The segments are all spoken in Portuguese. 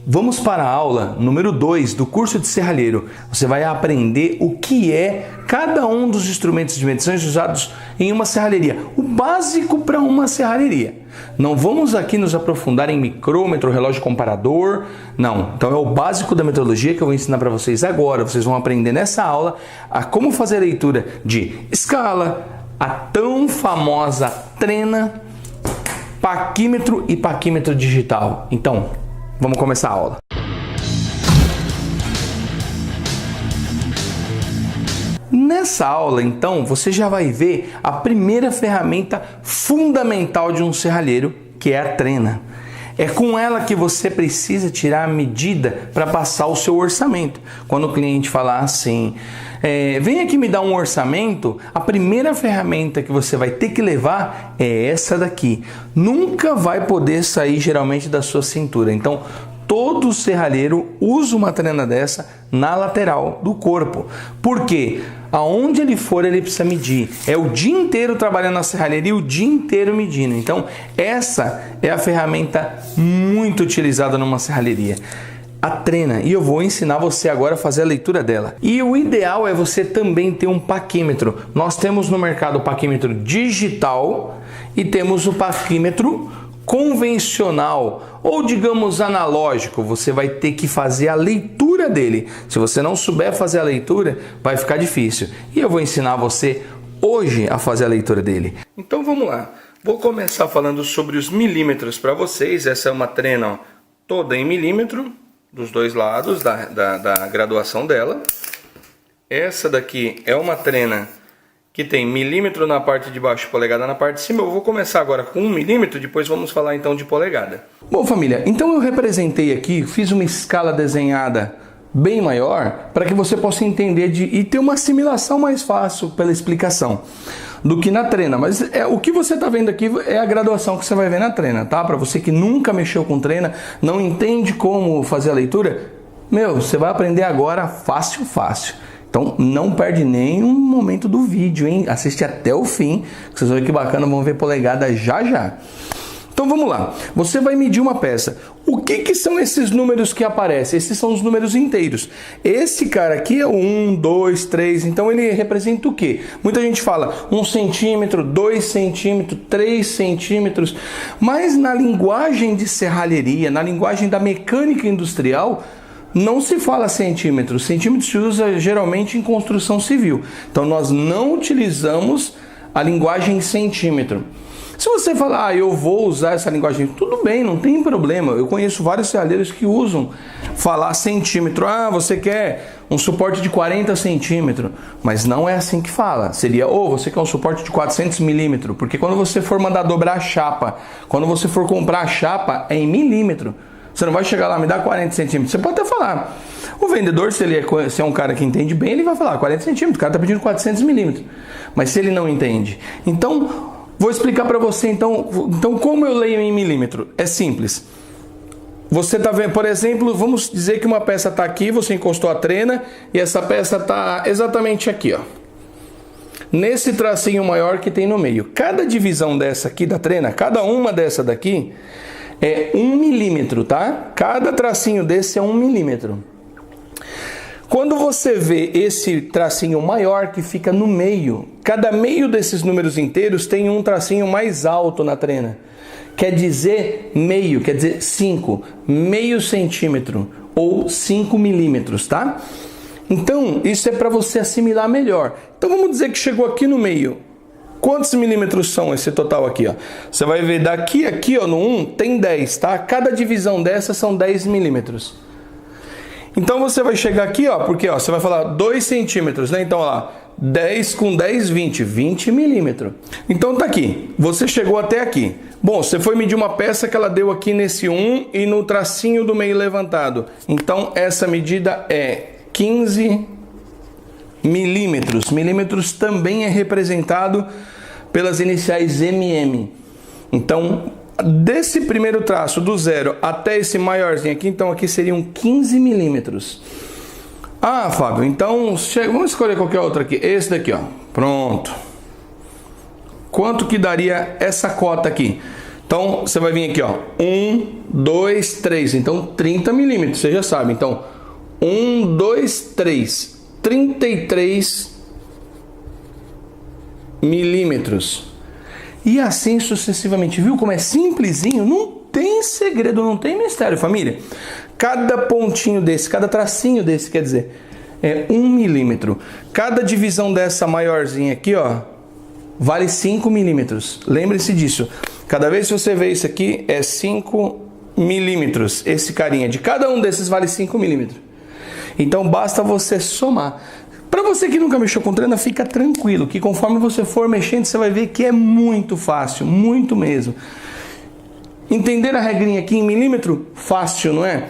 Vamos para a aula número 2 do curso de serralheiro. Você vai aprender o que é cada um dos instrumentos de medições usados em uma serralheria. O básico para uma serralheria. Não vamos aqui nos aprofundar em micrômetro, relógio comparador, não. Então é o básico da metrologia que eu vou ensinar para vocês agora. Vocês vão aprender nessa aula a como fazer a leitura de escala, a tão famosa trena, paquímetro e paquímetro digital. Então, vamos começar a aula. Nessa aula, então, você já vai ver a primeira ferramenta fundamental de um serralheiro, que é a trena. É com ela que você precisa tirar a medida para passar o seu orçamento. Quando o cliente falar assim, vem aqui me dar um orçamento, a primeira ferramenta que você vai ter que levar é essa daqui. Nunca vai poder sair geralmente da sua cintura. Então, todo serralheiro usa uma trena dessa na lateral do corpo. Por quê? Aonde ele for, ele precisa medir. É o dia inteiro trabalhando na serralheria e o dia inteiro medindo. Então, essa é a ferramenta muito utilizada numa serralheria. A trena. E eu vou ensinar você agora a fazer a leitura dela. E o ideal é você também ter um paquímetro. Nós temos no mercado o paquímetro digital e temos o paquímetro convencional, ou digamos analógico. Você vai ter que fazer a leitura dele. Se você não souber fazer a leitura, vai ficar difícil. E eu vou ensinar você hoje a fazer a leitura dele. Então vamos lá. Vou começar falando sobre os milímetros para vocês. Essa é uma trena, ó, toda em milímetro, dos dois lados da graduação dela. Essa daqui é uma trena que tem milímetro na parte de baixo e polegada na parte de cima. Eu vou começar agora com 1 milímetro, depois vamos falar então de polegada. Bom, família, então eu representei aqui, fiz uma escala desenhada bem maior para que você possa entender e ter uma assimilação mais fácil pela explicação do que na trena. Mas o que você está vendo aqui é a graduação que você vai ver na trena, tá? Para você que nunca mexeu com trena, não entende como fazer a leitura, você vai aprender agora fácil. Então não perde nenhum momento do vídeo, hein? Assiste até o fim, vocês vão ver que bacana, vão ver polegada já. Então vamos lá, você vai medir uma peça. O que são esses números que aparecem? Esses são os números inteiros. Esse cara aqui é o 1, 2, 3, então ele representa o quê? Muita gente fala 1 centímetro, 2 centímetros, 3 centímetros, mas na linguagem de serralheria, na linguagem da mecânica industrial, não se fala centímetros. Centímetros se usa geralmente em construção civil. Então nós não utilizamos a linguagem centímetro. Se você falar, eu vou usar essa linguagem, tudo bem, não tem problema. Eu conheço vários serralheiros que usam falar centímetro. Você quer um suporte de 40 centímetros. Mas não é assim que fala. Seria, você quer um suporte de 400 milímetros. Porque quando você for mandar dobrar a chapa, quando você for comprar a chapa, é em milímetro. Você não vai chegar lá, me dá 40 centímetros. Você pode até falar. O vendedor, se é um cara que entende bem, ele vai falar 40 centímetros. O cara está pedindo 400 milímetros. Mas se ele não entende. Então, vou explicar para você, então como eu leio em milímetro. É simples. Você está vendo, por exemplo, vamos dizer que uma peça está aqui, você encostou a trena e essa peça está exatamente aqui, ó. Nesse tracinho maior que tem no meio. Cada divisão dessa aqui da trena, cada uma dessa daqui, é 1 milímetro, tá? Cada tracinho desse é 1 milímetro. Quando você vê esse tracinho maior que fica no meio, cada meio desses números inteiros tem um tracinho mais alto na trena. Quer dizer meio, quer dizer 5, meio centímetro ou 5 milímetros, tá? Então, isso é para você assimilar melhor. Então, vamos dizer que chegou aqui no meio. Quantos milímetros são esse total aqui, ó? Você vai ver daqui aqui, ó, no 1 tem 10, tá? Cada divisão dessa são 10 milímetros. Então você vai chegar aqui, ó, porque ó, você vai falar 2 centímetros, né? Então, ó lá, 10 com 10, 20 milímetros. Então tá aqui, você chegou até aqui. Bom, você foi medir uma peça que ela deu aqui nesse 1 e no tracinho do meio levantado. Então essa medida é 15 milímetros. Milímetros também é representado pelas iniciais MM. Então, desse primeiro traço, do 0 até esse maiorzinho aqui, então aqui seriam 15 milímetros. Fábio, então vamos escolher qualquer outro aqui. Esse daqui, ó. Pronto. Quanto que daria essa cota aqui? Então, você vai vir aqui, ó, 1, 2, 3, então 30 milímetros, você já sabe. Então, 1, 2, 3, 33 milímetros. E assim sucessivamente, viu como é simplesinho? Não tem segredo, não tem mistério, família. Cada pontinho desse, cada tracinho desse, quer dizer, é 1 milímetro. Cada divisão dessa maiorzinha aqui, ó, vale 5 milímetros. Lembre-se disso. Cada vez que você vê isso aqui, é 5 milímetros. Esse carinha, de cada um desses vale 5 milímetros. Então basta você somar. Para você que nunca mexeu com trena, fica tranquilo, que conforme você for mexendo, você vai ver que é muito fácil, muito mesmo. Entender a regrinha aqui em milímetro? Fácil, não é?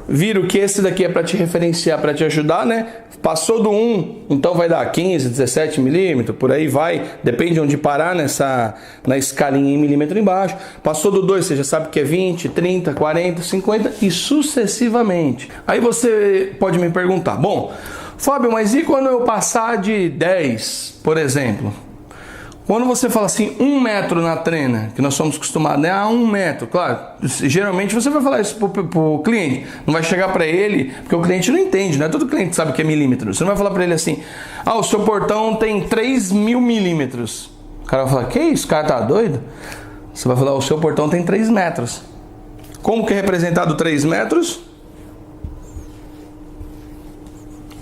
Viram que esse daqui é para te referenciar, para te ajudar, né? Passou do 1, então vai dar 15, 17 milímetros, por aí vai. Depende de onde parar na escalinha em milímetro embaixo. Passou do 2, você já sabe que é 20, 30, 40, 50 e sucessivamente. Aí você pode me perguntar, bom, Fábio, mas e quando eu passar de 10, por exemplo? Quando você fala assim, 1 metro na trena, que nós somos acostumados, né? A 1 metro, claro, geralmente você vai falar isso pro cliente, não vai chegar para ele, porque o cliente não entende, né? Todo cliente sabe que é milímetro. Você não vai falar para ele assim, o seu portão tem 3.000 milímetros. O cara vai falar, que isso? O cara tá doido? Você vai falar, o seu portão tem 3 metros. Como que é representado 3 metros?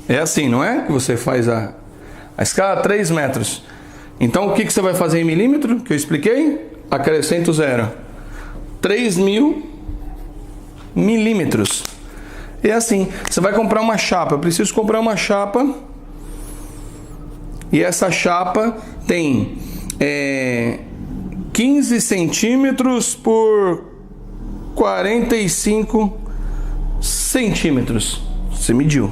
É assim, não é? Que você faz a escala 3 metros. Então, o que você vai fazer em milímetro, que eu expliquei? Acrescento 0. 3.000 milímetros. E assim, você vai comprar uma chapa. Eu preciso comprar uma chapa. E essa chapa tem 15 centímetros por 45 centímetros. Você mediu.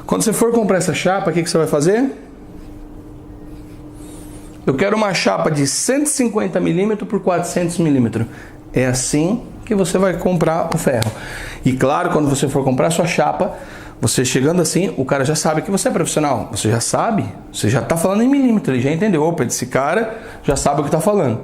Quando você for comprar essa chapa, o que você vai fazer? Eu quero uma chapa de 150 milímetros por 400 milímetros. É assim que você vai comprar o ferro. E claro, quando você for comprar a sua chapa, você chegando assim, o cara já sabe que você é profissional. Você já sabe, você já está falando em milímetro, ele já entendeu. Opa, esse cara já sabe o que está falando.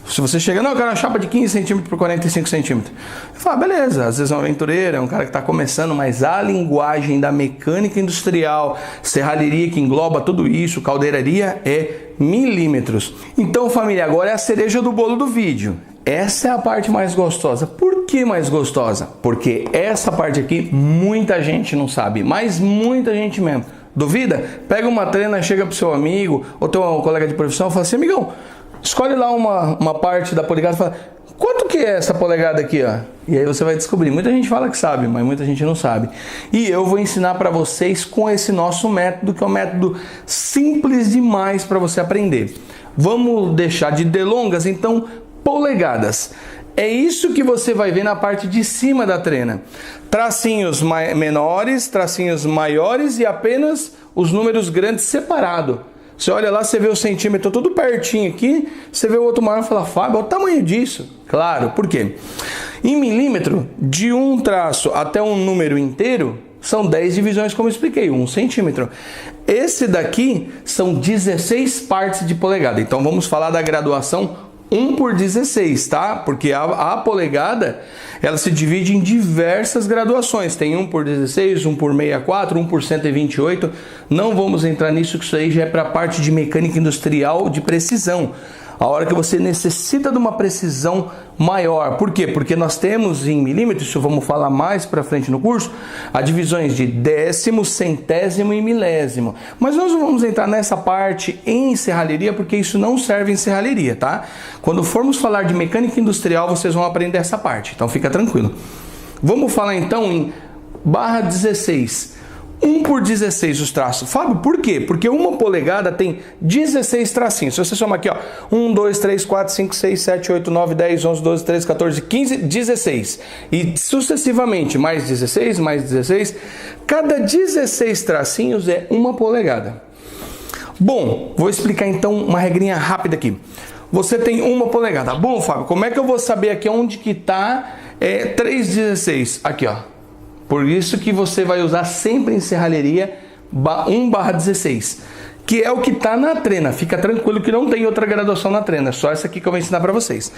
Se você chega, não, eu quero uma chapa de 15 centímetros por 45 centímetros. Eu falo, beleza, às vezes é um aventureiro, é um cara que está começando, mas a linguagem da mecânica industrial, serralheria que engloba tudo isso, caldeiraria, é milímetros. Então, família, agora é a cereja do bolo do vídeo. Essa é a parte mais gostosa. Por que mais gostosa? Porque essa parte aqui muita gente não sabe, mas muita gente mesmo. Duvida? Pega uma trena, chega pro seu amigo ou teu colega de profissão e fala assim, amigão, escolhe lá uma parte da polegada e fala, quanto que é essa polegada aqui, ó? E aí você vai descobrir. Muita gente fala que sabe, mas muita gente não sabe. E eu vou ensinar para vocês com esse nosso método, que é um método simples demais para você aprender. Vamos deixar de delongas, então, polegadas. É isso que você vai ver na parte de cima da trena. Tracinhos menores, tracinhos maiores e apenas os números grandes separados. Você olha lá, você vê o centímetro tudo pertinho aqui, você vê o outro maior e fala, Fábio, olha o tamanho disso. Claro, por quê? Em milímetro, de um traço até um número inteiro, são 10 divisões, como eu expliquei, 1 centímetro. Esse daqui são 16 partes de polegada. Então vamos falar da graduação 1 por 16, tá? Porque a polegada, ela se divide em diversas graduações. Tem 1 por 16, 1 por 64, 1 por 128. Não vamos entrar nisso, que isso aí já é para a parte de mecânica industrial de precisão. A hora que você necessita de uma precisão maior. Por quê? Porque nós temos em milímetros, isso vamos falar mais para frente no curso, as divisões de décimo, centésimo e milésimo. Mas nós não vamos entrar nessa parte em serralheria, porque isso não serve em serralheria, tá? Quando formos falar de mecânica industrial, vocês vão aprender essa parte, então fica tranquilo. Vamos falar então em barra 16. 1 por 16 os traços. Fábio, por quê? Porque uma polegada tem 16 tracinhos. Se você somar aqui, ó, 1, 2, 3, 4, 5, 6, 7, 8, 9, 10, 11, 12, 13, 14, 15, 16. E sucessivamente, mais 16, mais 16. Cada 16 tracinhos é uma polegada. Bom, vou explicar então uma regrinha rápida aqui. Você tem uma polegada. Bom, Fábio, como é que eu vou saber aqui onde que tá 3,16? Aqui, ó. Por isso que você vai usar sempre em serralheria 1/16. que é o que está na trena. Fica tranquilo que não tem outra graduação na trena, é só essa aqui que eu vou ensinar para vocês.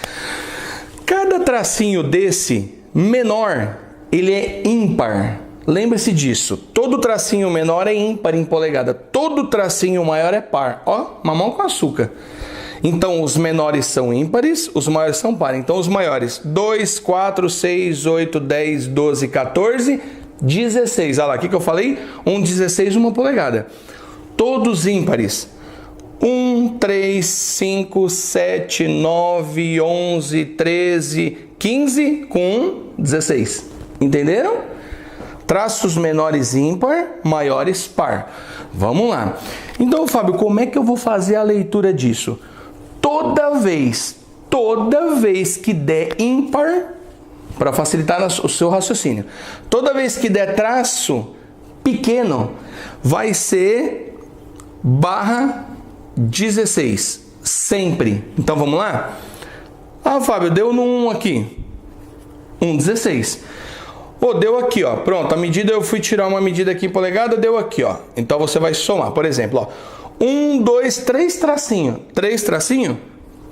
Cada tracinho desse menor, ele é ímpar. Lembre-se disso. Todo tracinho menor é ímpar em polegada. Todo tracinho maior é par. Ó, mamão com açúcar. Então, os menores são ímpares, os maiores são par. Então, os maiores, 2, 4, 6, 8, 10, 12, 14, 16. Olha lá, o que eu falei? 16, 1 polegada. Todos ímpares. 1, 3, 5, 7, 9, 11, 13, 15, com 16. Entenderam? Traços menores ímpar, maiores par. Vamos lá. Então, Fábio, como é que eu vou fazer a leitura disso? Toda vez que der ímpar, para facilitar o seu raciocínio, toda vez que der traço pequeno, vai ser barra 16. Sempre. Então, vamos lá? Ah, Fábio, deu no 1 aqui. 16. Deu aqui, ó. Pronto, a medida, eu fui tirar uma medida aqui em polegada, deu aqui, ó. Então você vai somar, por exemplo, ó. 1, 2, 3 tracinho. 3 tracinho?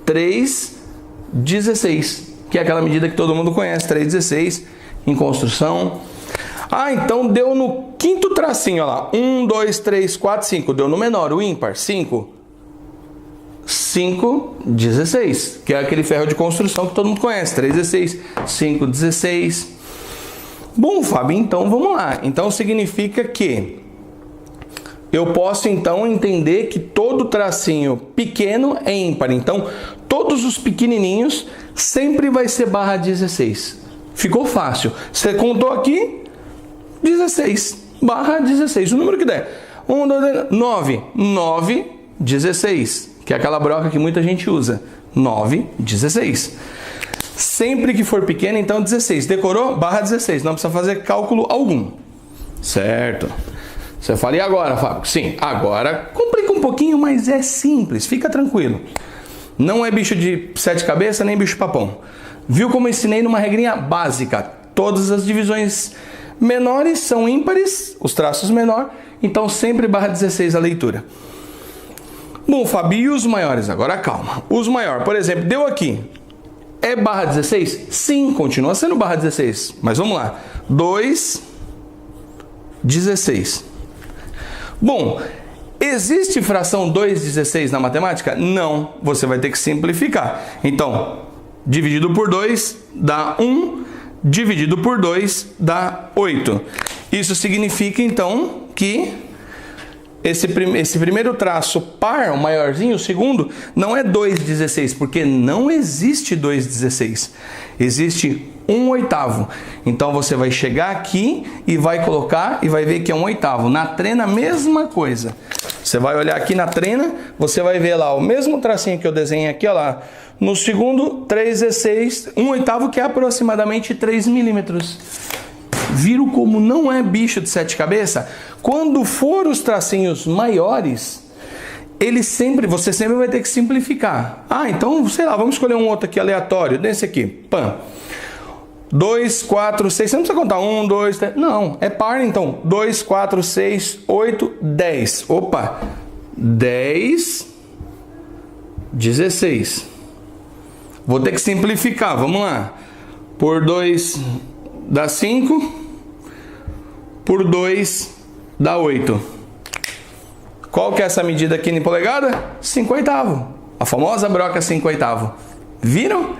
3, 16. Que é aquela medida que todo mundo conhece, 3,16 em construção. Ah, então deu no quinto tracinho, ó lá. 1, 2, 3, 4, 5. Deu no menor, o ímpar, 5. 5, 16. Que é aquele ferro de construção que todo mundo conhece, 3,16. 5, 16. Bom, Fábio, então vamos lá. Então significa que eu posso então entender que todo tracinho pequeno é ímpar. Então todos os pequenininhos sempre vai ser barra 16. Ficou fácil. Você contou aqui 16, barra 16, o número que der. 1, 2, 3, 9, 9, 16, que é aquela broca que muita gente usa. 9, 16. Sempre que for pequeno, então 16. Decorou? Barra 16. Não precisa fazer cálculo algum. Certo. Você fala, e agora, Fábio? Sim, agora complica um pouquinho, mas é simples. Fica tranquilo. Não é bicho de 7 cabeças, nem bicho papão. Viu como eu ensinei numa regrinha básica? Todas as divisões menores são ímpares, os traços menor, então sempre barra 16 a leitura. Bom, Fábio, e os maiores? Agora calma. Os maiores, por exemplo, deu aqui. É barra 16? Sim, continua sendo barra 16. Mas vamos lá. 2, 16. Bom, existe fração 2/16 na matemática? Não. Você vai ter que simplificar. Então, dividido por 2 dá 1. Dividido por 2 dá 8. Isso significa, então, que esse primeiro traço par, o maiorzinho, o segundo, não é 2/16, porque não existe 2/16. Existe 1/8. Então você vai chegar aqui e vai colocar e vai ver que é 1/8. Na trena, mesma coisa. Você vai olhar aqui na trena, você vai ver lá o mesmo tracinho que eu desenhei aqui, ó lá. No segundo, 3/16, 1/8, que é aproximadamente 3 milímetros. Viram como não é bicho de 7 cabeças? Quando for os tracinhos maiores, você sempre vai ter que simplificar. Ah, então, sei lá, vamos escolher um outro aqui aleatório, desse aqui, pam. 2, 4, 6, você não precisa contar 1, 2, 3, não, é par então. 2, 4, 6, 8, 10. Opa, 10, 16. Vou ter que simplificar, vamos lá. Por 2 dá 5. Por 2 dá 8. Qual que é essa medida aqui em polegada? 5/8. A famosa broca 5/8. Viram?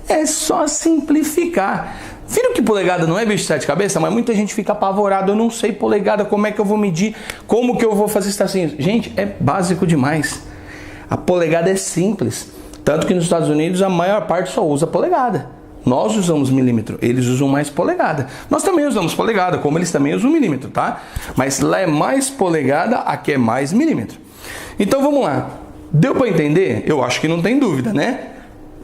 É só simplificar. Viram que polegada não é bicho de 7 cabeças? Mas muita gente fica apavorada. Eu não sei polegada, como é que eu vou medir? Como que eu vou fazer esses tracinhos? Gente, é básico demais. A polegada é simples. Tanto que nos Estados Unidos a maior parte só usa polegada. Nós usamos milímetro, eles usam mais polegada. Nós também usamos polegada, como eles também usam milímetro, tá? Mas lá é mais polegada, aqui é mais milímetro. Então vamos lá. Deu para entender? Eu acho que não tem dúvida, né?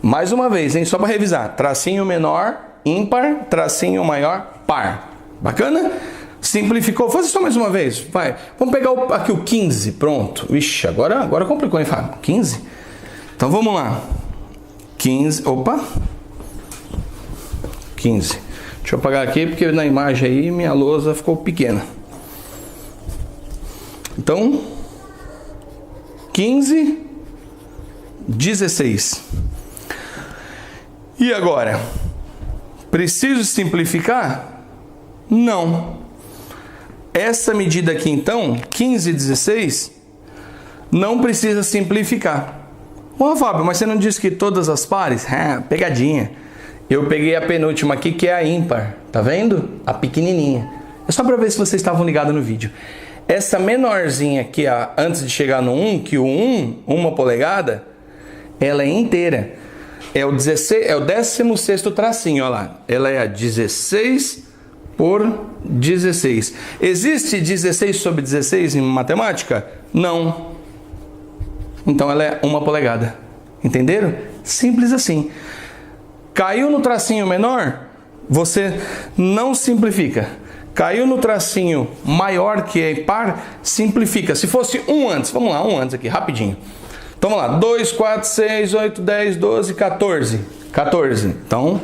Mais uma vez, hein? Só para revisar. Tracinho menor, ímpar. Tracinho maior, par. Bacana? Simplificou. Faz isso mais uma vez. Vai. Vamos pegar aqui o 15. Pronto. Ixi, agora complicou, hein, Fábio? 15? Então vamos lá. 15. Opa. 15. Deixa eu apagar aqui porque na imagem aí minha lousa ficou pequena. Então, 15, 16. E agora? Preciso simplificar? Não. Essa medida aqui, então, 15 e 16, não precisa simplificar. Ô, Fábio, mas você não disse que todas as pares? Pegadinha. Eu peguei a penúltima aqui, que é a ímpar. Tá vendo? A pequenininha. É só para ver se vocês estavam ligados no vídeo. Essa menorzinha aqui, antes de chegar no 1, que o 1, 1 polegada, ela é inteira. É o 16º tracinho, olha lá. Ela é a 16 por 16. Existe 16 sobre 16 em matemática? Não. Então ela é 1 polegada. Entenderam? Simples assim. Caiu no tracinho menor, você não simplifica. Caiu no tracinho maior, que é par, simplifica. Se fosse 1 antes, vamos lá, 1 antes aqui, rapidinho. Então vamos lá, 2, 4, 6, 8, 10, 12, 14. 14. Então,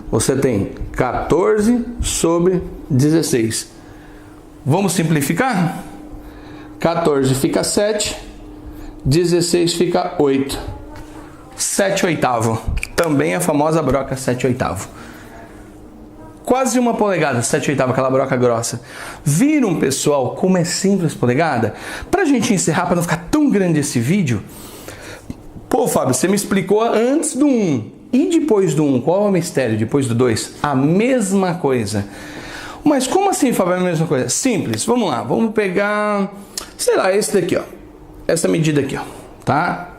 você tem 14 sobre 16. Vamos simplificar? 14 fica 7, 16 fica 8. 7/8. Também a famosa broca 7/8. Quase 1 polegada, 7/8, aquela broca grossa. Viram, pessoal, como é simples polegada? Pra gente encerrar, para não ficar tão grande esse vídeo. Pô, Fábio, você me explicou antes do 1. E depois do 1, qual é o mistério? Depois do 2? A mesma coisa. Mas como assim, Fábio, é a mesma coisa? Simples, vamos lá. Vamos pegar, sei lá, esse daqui, ó. Essa medida aqui, ó. Tá?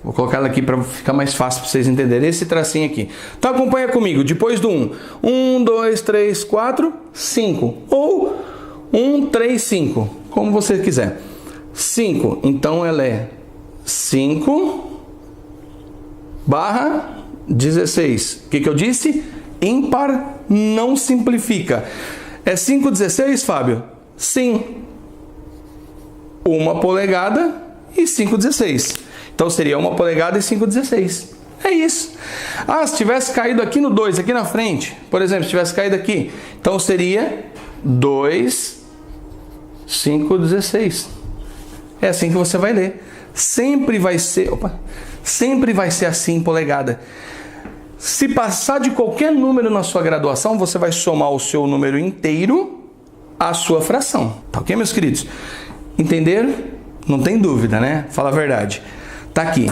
Vou colocar ela aqui para ficar mais fácil para vocês entenderem. Esse tracinho aqui. Então acompanha comigo. Depois do 1. 1, 2, 3, 4, 5. Ou 1, 3, 5. Como você quiser. 5. Então ela é 5 barra 16. O que eu disse? Ímpar não simplifica. É 5/16, Fábio? Sim. 1 polegada e 5/16. Então seria 1 polegada e 5/16. É isso. Ah, se tivesse caído aqui no 2, aqui na frente, por exemplo, se tivesse caído aqui, então seria 2, 5/16. É assim que você vai ler. Sempre vai ser, sempre vai ser assim polegada. Se passar de qualquer número na sua graduação, você vai somar o seu número inteiro à sua fração. Tá ok, meus queridos? Entenderam? Não tem dúvida, né? Fala a verdade. Tá aqui.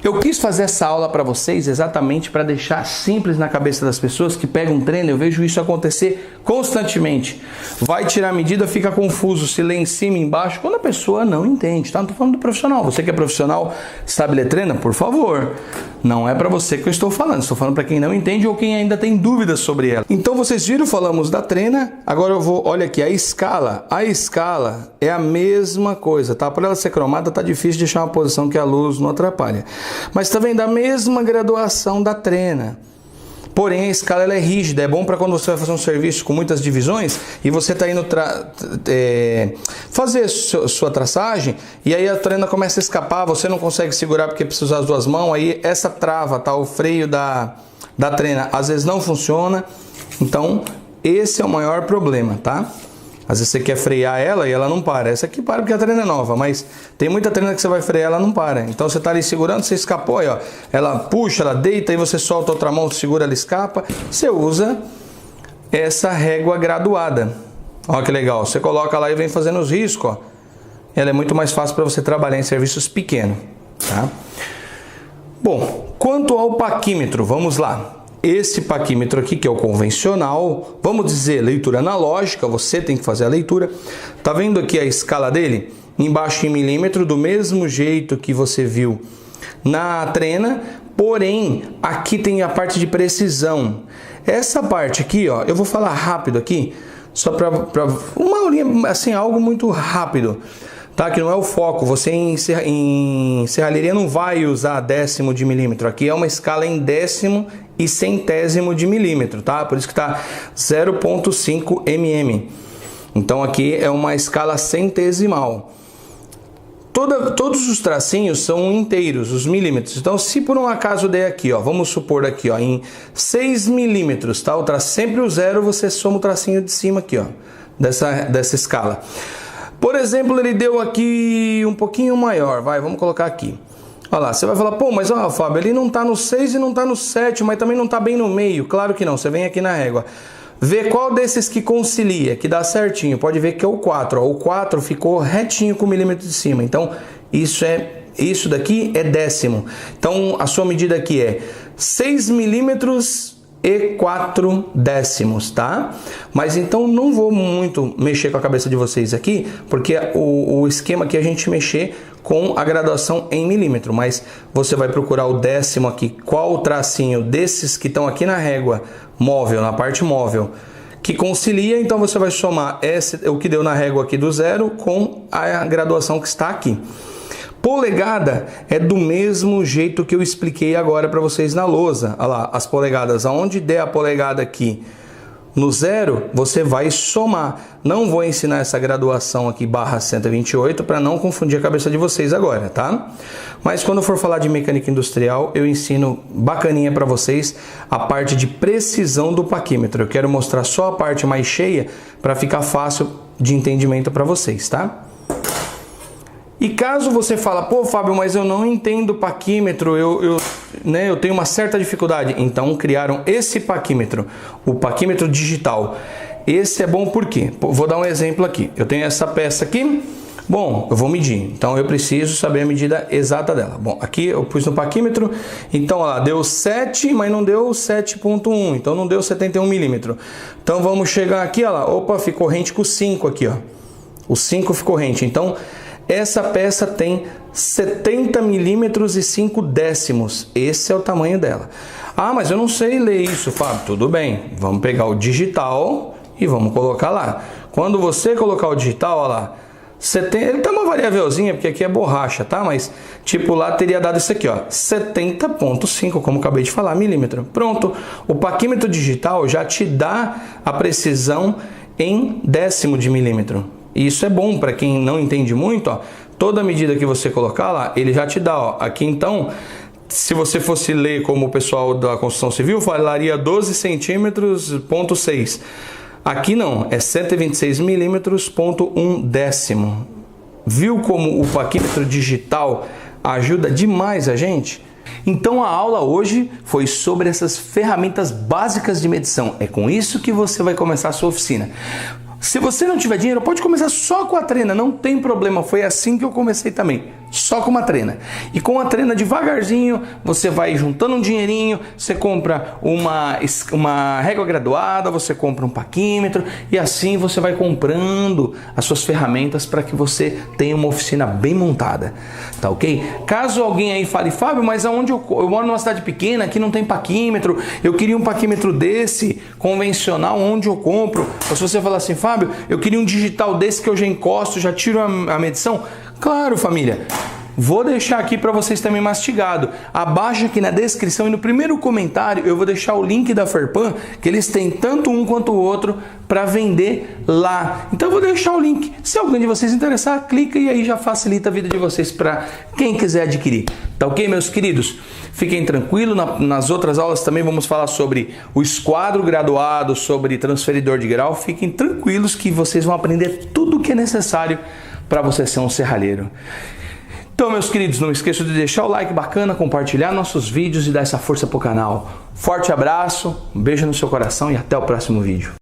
Eu quis fazer essa aula para vocês exatamente para deixar simples na cabeça das pessoas que pegam um treino. Eu vejo isso acontecer constantemente. Vai tirar a medida, fica confuso se lê em cima e embaixo, quando a pessoa não entende, tá? Não tô falando do profissional. Você que é profissional, sabe ler treino? Por favor. Não é para você que eu estou falando. Estou falando para quem não entende ou quem ainda tem dúvidas sobre ela. Então vocês viram, falamos da trena. Agora eu vou, olha aqui, a escala. A escala é a mesma coisa, tá? Por ela ser cromada, tá difícil de deixar uma posição que a luz não atrapalha. Mas tá vendo a mesma graduação da trena. Porém, a escala ela é rígida. É bom para quando você vai fazer um serviço com muitas divisões e você está indo fazer sua traçagem e aí a trena começa a escapar, você não consegue segurar porque precisa usar as duas mãos, aí essa trava, tá? O freio da trena às vezes não funciona. Então, esse é o maior problema, tá? Às vezes você quer frear ela e ela não para. Essa aqui para porque a trena é nova, mas tem muita trena que você vai frear, ela não para. Então você está ali segurando, você escapou, aí, ó. Ela puxa, ela deita, aí você solta a outra mão, segura, ela escapa. Você usa essa régua graduada. Olha que legal. Você coloca lá e vem fazendo os riscos, ó. Ela é muito mais fácil para você trabalhar em serviços pequenos, tá? Bom, quanto ao paquímetro, vamos lá. Esse paquímetro aqui, que é o convencional, vamos dizer, leitura analógica, você tem que fazer a leitura. Tá vendo aqui a escala dele? Embaixo em milímetro, do mesmo jeito que você viu na trena, porém, aqui tem a parte de precisão. Essa parte aqui, ó, eu vou falar rápido aqui, só para uma aulinha, assim, algo muito rápido. Tá? Que não é o foco, você em serralheria não vai usar décimo de milímetro, aqui é uma escala em décimo e centésimo de milímetro, tá? Por isso que tá 0,5 mm. Então aqui é uma escala centesimal. Todos os tracinhos são inteiros, os milímetros. Então se por um acaso der aqui, ó, vamos supor aqui, ó, em 6 milímetros, tá? Sempre o zero, você soma o tracinho de cima aqui, ó, dessa escala. Por exemplo, ele deu aqui um pouquinho maior, vamos colocar aqui. Olha lá, você vai falar, pô, mas ó, Fábio, ele não tá no 6 e não tá no 7, mas também não tá bem no meio. Claro que não, você vem aqui na régua. Vê qual desses que concilia, que dá certinho. Pode ver que é o 4, ó. O 4 ficou retinho com o milímetro de cima. Então, isso daqui é décimo. Então, a sua medida aqui é 6 milímetros e 4 décimos, tá? Mas então não vou muito mexer com a cabeça de vocês aqui, porque o esquema aqui é a gente mexer com a graduação em milímetro, mas você vai procurar o décimo aqui, qual o tracinho desses que estão aqui na régua móvel, na parte móvel, que concilia, então você vai somar o que deu na régua aqui do 0 com a graduação que está aqui. Polegada é do mesmo jeito que eu expliquei agora para vocês na lousa. Olha lá, as polegadas, aonde der a polegada aqui no 0, você vai somar. Não vou ensinar essa graduação aqui barra 128 para não confundir a cabeça de vocês agora, tá? Mas quando eu for falar de mecânica industrial, eu ensino bacaninha para vocês a parte de precisão do paquímetro. Eu quero mostrar só a parte mais cheia para ficar fácil de entendimento para vocês, tá? E caso você fala, pô, Fábio, mas eu não entendo paquímetro, eu tenho uma certa dificuldade. Então criaram esse paquímetro, o paquímetro digital. Esse é bom por quê? Vou dar um exemplo aqui. Eu tenho essa peça aqui, bom, eu vou medir. Então eu preciso saber a medida exata dela. Bom, aqui eu pus no paquímetro, então olha lá, deu 7, mas não deu 7,1, então não deu 71 milímetros. Então vamos chegar aqui, olha lá, opa, ficou rente com o 5 aqui, ó. O 5 ficou rente, então essa peça tem 70 milímetros e 5 décimos. Esse é o tamanho dela. Ah, mas eu não sei ler isso, Fábio. Tudo bem. Vamos pegar o digital e vamos colocar lá. Quando você colocar o digital, olha lá, ele tem uma variávelzinha, porque aqui é borracha, tá? Mas, tipo, lá teria dado isso aqui, ó, 70,5, como acabei de falar, milímetro. Pronto. O paquímetro digital já te dá a precisão em décimo de milímetro. E isso é bom para quem não entende muito, ó. Toda medida que você colocar lá, ele já te dá, ó. Aqui então, se você fosse ler como o pessoal da construção civil, falaria 12 centímetros, ponto 6. Aqui não, é 126 milímetros, ponto 1 décimo. Viu como o paquímetro digital ajuda demais a gente? Então a aula hoje foi sobre essas ferramentas básicas de medição. É com isso que você vai começar a sua oficina. Se você não tiver dinheiro, pode começar só com a trena, não tem problema, foi assim que eu comecei também, só com uma trena. E com a trena devagarzinho, você vai juntando um dinheirinho, você compra uma régua graduada, você compra um paquímetro e assim você vai comprando as suas ferramentas para que você tenha uma oficina bem montada, tá ok? Caso alguém aí fale, Fábio, mas aonde eu moro numa cidade pequena, aqui não tem paquímetro, eu queria um paquímetro desse, convencional, onde eu compro? Ou se você falar assim, Fábio, eu queria um digital desse que eu já encosto, já tiro a medição. Claro, família. Vou deixar aqui para vocês também mastigado. Abaixo aqui na descrição e no primeiro comentário eu vou deixar o link da Ferpan, que eles têm tanto um quanto o outro para vender lá. Então eu vou deixar o link. Se alguém de vocês interessar, clica e aí já facilita a vida de vocês para quem quiser adquirir. Tá ok, meus queridos? Fiquem tranquilos, nas outras aulas também vamos falar sobre o esquadro graduado, sobre transferidor de grau. Fiquem tranquilos que vocês vão aprender tudo o que é necessário para você ser um serralheiro. Então, meus queridos, não esqueçam de deixar o like bacana, compartilhar nossos vídeos e dar essa força pro canal. Forte abraço, um beijo no seu coração e até o próximo vídeo.